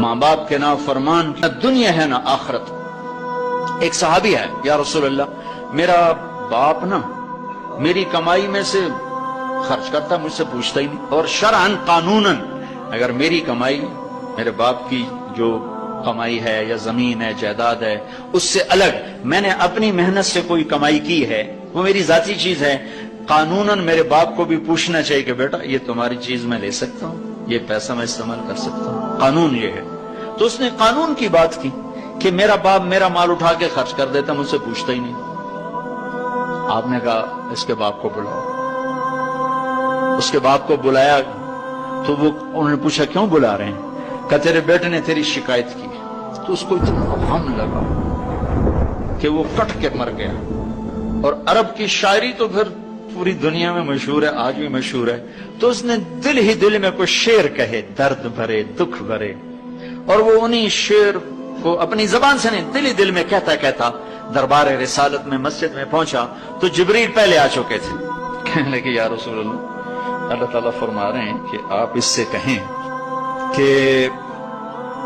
ماں باپ کے نافرمان نہ دنیا ہے نہ آخرت۔ ایک صحابی ہے، یا رسول اللہ میرا باپ نا میری کمائی میں سے خرچ کرتا، مجھ سے پوچھتا ہی نہیں، اور شرعاً قانوناً اگر میری کمائی میرے باپ کی جو کمائی ہے یا زمین ہے جائیداد ہے اس سے الگ میں نے اپنی محنت سے کوئی کمائی کی ہے، وہ میری ذاتی چیز ہے، قانوناً میرے باپ کو بھی پوچھنا چاہیے کہ بیٹا یہ تمہاری چیز میں لے سکتا ہوں، یہ پیسہ میں استعمال کر سکتا ہوں، قانون یہ ہے۔ تو اس نے قانون کی بات کی کہ میرا باپ میرا مال اٹھا کے خرچ کر دیتا، مجھ سے پوچھتا ہی نہیں۔ آپ نے کہا اس کے باپ کو بلاؤ۔ اس کے باپ کو بلایا تو انہوں نے پوچھا کیوں بلا رہے ہیں؟ کہ تیرے بیٹے نے تیری شکایت کی۔ تو اس کو اتنا غم لگا کہ وہ کٹ کے مر گیا۔ اور عرب کی شاعری تو پھر پوری دنیا میں مشہور ہے، آج بھی مشہور ہے۔ تو اس نے دل ہی دل میں کوئی شعر کہے، درد بھرے دکھ بھرے، اور وہ انہی شعر کو اپنی زبان سے نہیں دل ہی دل میں کہتا کہتا دربار رسالت میں مسجد میں پہنچا تو جبریل پہلے آ چکے تھے۔ کہنے لگے یا رسول اللہ تعالیٰ فرما رہے ہیں کہ آپ اس سے کہیں کہ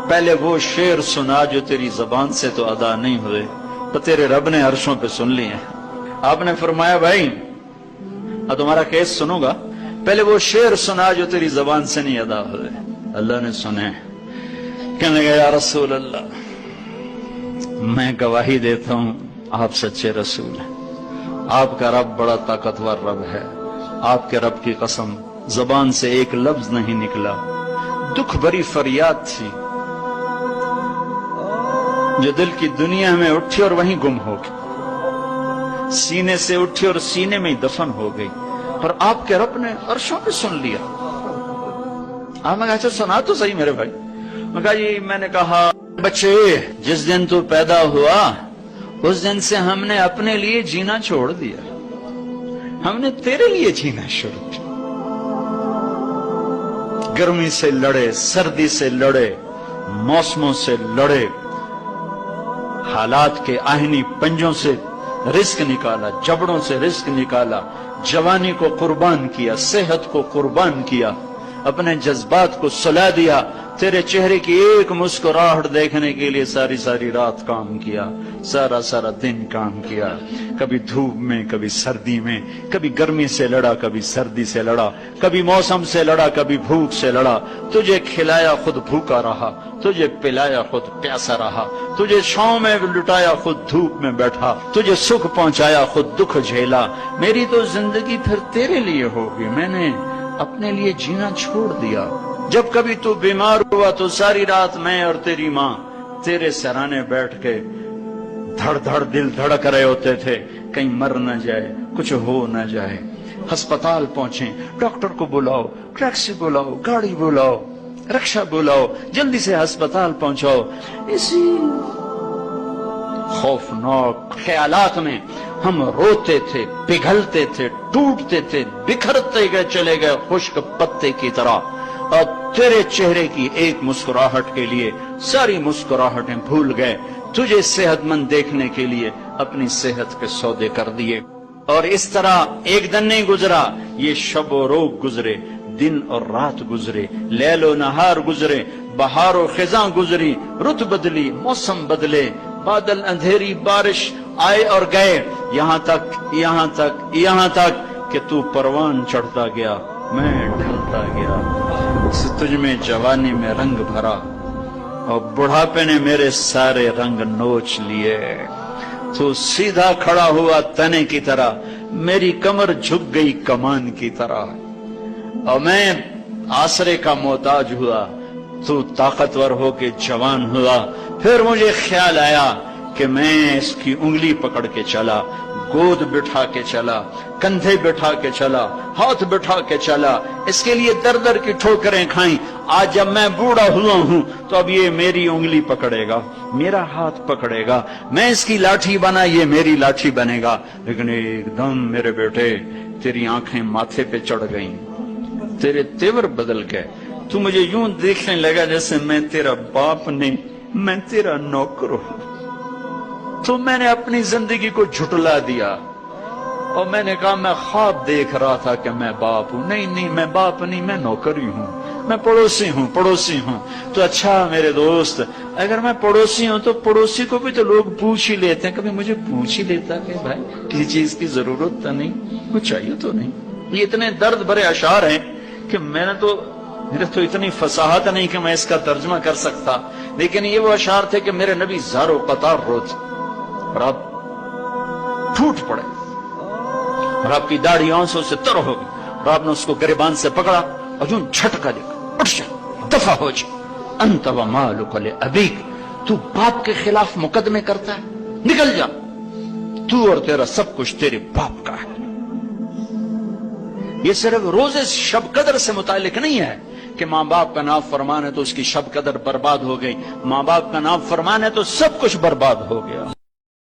پہلے وہ شعر سنا جو تیری زبان سے تو ادا نہیں ہوئے تو تیرے رب نے عرشوں پہ سن لیے ہیں۔ آپ نے فرمایا بھائی تمہارا کیس سنوں گا، پہلے وہ شعر سنا جو تیری زبان سے نہیں ادا ہوئے۔ اللہ نے سنے۔ کہنے لگا یا رسول اللہ میں گواہی دیتا ہوں آپ سچے رسول ہیں، آپ کا رب بڑا طاقتور رب ہے، آپ کے رب کی قسم زبان سے ایک لفظ نہیں نکلا، دکھ بھری فریاد تھی جو دل کی دنیا میں اٹھی اور وہیں گم ہو گئی، سینے سے اٹھی اور سینے میں دفن ہو گئی، اور آپ کے رب نے عرشوں پہ سن لیا۔ آپ نے کہا اچھا سنا تو صحیح میرے بھائی۔ میں نے کہا بچے جس دن تو پیدا ہوا اس دن سے ہم نے اپنے لیے جینا چھوڑ دیا، ہم نے تیرے لیے جینا شروع کیا۔ گرمی سے لڑے، سردی سے لڑے، موسموں سے لڑے، حالات کے آہنی پنجوں سے رزق نکالا، جبڑوں سے رزق نکالا، جوانی کو قربان کیا، صحت کو قربان کیا، اپنے جذبات کو سلا دیا، تیرے چہرے کی ایک مسکراہٹ دیکھنے کے لیے ساری ساری رات کام کیا، سارا سارا دن کام کیا، کبھی دھوپ میں کبھی سردی میں، کبھی گرمی سے لڑا کبھی سردی سے لڑا، کبھی موسم سے لڑا کبھی بھوک سے لڑا، تجھے کھلایا خود بھوکا رہا، تجھے پلایا خود پیاسا رہا، تجھے چھاؤں میں لٹایا خود دھوپ میں بیٹھا، تجھے سکھ پہنچایا خود دکھ جھیلا۔ میری تو زندگی پھر تیرے لیے ہوگی، میں نے اپنے لیے جینا چھوڑ دیا۔ جب کبھی تو بیمار ہوا تو ساری رات میں اور تیری ماں تیرے سرانے بیٹھ کے دھڑ دھڑ دل دھڑک رہے ہوتے تھے، کہیں مر نہ جائے، کچھ ہو نہ جائے۔ ہسپتال پہنچے، ڈاکٹر کو بلاؤ، ٹیکسی بلاؤ، گاڑی بلاؤ، رکشہ بلاؤ، جلدی سے ہسپتال پہنچاؤ۔ اسی خوفناک خیالات میں ہم روتے تھے، پگھلتے تھے، ٹوٹتے تھے، بکھرتے گئے چلے گئے خشک پتے کی طرح، اور تیرے چہرے کی ایک مسکراہٹ کے لیے ساری مسکراہٹیں بھول گئے، تجھے صحت مند دیکھنے کے لیے اپنی صحت کے سودے کر دیے۔ اور اس طرح ایک دن نہیں گزرا، یہ شب و روز گزرے، دن اور رات گزرے، لیل و نہار گزرے، بہار و خزاں گزری، رت بدلی، موسم بدلے، بادل اندھیری، بارش آئے اور گئے، یہاں تک کہ تو پروان چڑھتا گیا، میں ڈھلتا گیا، تجھ میں جوانی میں رنگ بھرا اور بڑھاپے نے میرے سارے رنگ نوچ لیے۔ تو سیدھا کھڑا ہوا تنے کی طرح، میری کمر جھک گئی کمان کی طرح، اور میں آسرے کا محتاج ہوا، تو طاقتور ہو کے جوان ہوا۔ پھر مجھے خیال آیا کہ میں اس کی انگلی پکڑ کے چلا، گود بٹھا کے چلا، کندھے بٹھا کے چلا، ہاتھ بٹھا کے چلا، اس کے لیے در در کی ٹھوکریں کھائیں۔ آج جب میں بوڑھا ہوا ہوں تو اب یہ میری انگلی پکڑے گا، میرا ہاتھ پکڑے گا، میں اس کی لاٹھی بنا، یہ میری لاٹھی بنے گا۔ لیکن ایک دم میرے بیٹے تیری آنکھیں ماتھے پہ چڑھ گئیں، تیرے تیور بدل گئے، تو مجھے یوں دیکھنے لگا جیسے میں تیرا باپ نہیں، میں تیرا نوکر ہوں۔ تو میں نے اپنی زندگی کو جھٹلا دیا اور میں نے کہا میں خواب دیکھ رہا تھا کہ میں باپ ہوں۔ نہیں میں باپ نہیں، میں نوکر ہی ہوں۔ میں پڑوسی ہوں تو اچھا میرے دوست، اگر میں پڑوسی ہوں تو پڑوسی کو بھی تو لوگ پوچھ ہی لیتے ہیں، کبھی مجھے پوچھ ہی لیتا کہ بھائی کسی چیز کی ضرورت تو نہیں، کچھ چاہیے تو نہیں۔ یہ اتنے درد بھرے اشعار ہیں کہ میرے تو اتنی فصاحت نہیں کہ میں اس کا ترجمہ کر سکتا، لیکن یہ وہ اشعار تھے کہ میرے نبی زار و قطار روتے اور آپ ٹوٹ پڑے اور آپ کی داڑھی آنسوں سے تر ہو گئی اور آپ نے اس کو گریبان سے پکڑا اور یوں جھٹکا دے کر اٹھ جا، دفع ہو جا، انت و مالک لابیک، تو باپ کے خلاف مقدمے کرتا ہے، نکل جا، تو اور تیرا سب کچھ تیرے باپ کا ہے۔ یہ صرف روز شب قدر سے متعلق نہیں ہے کہ ماں باپ کا نام فرمان ہے تو اس کی شب قدر برباد ہو گئی، ماں باپ کا نام فرمان ہے تو سب کچھ برباد ہو گیا۔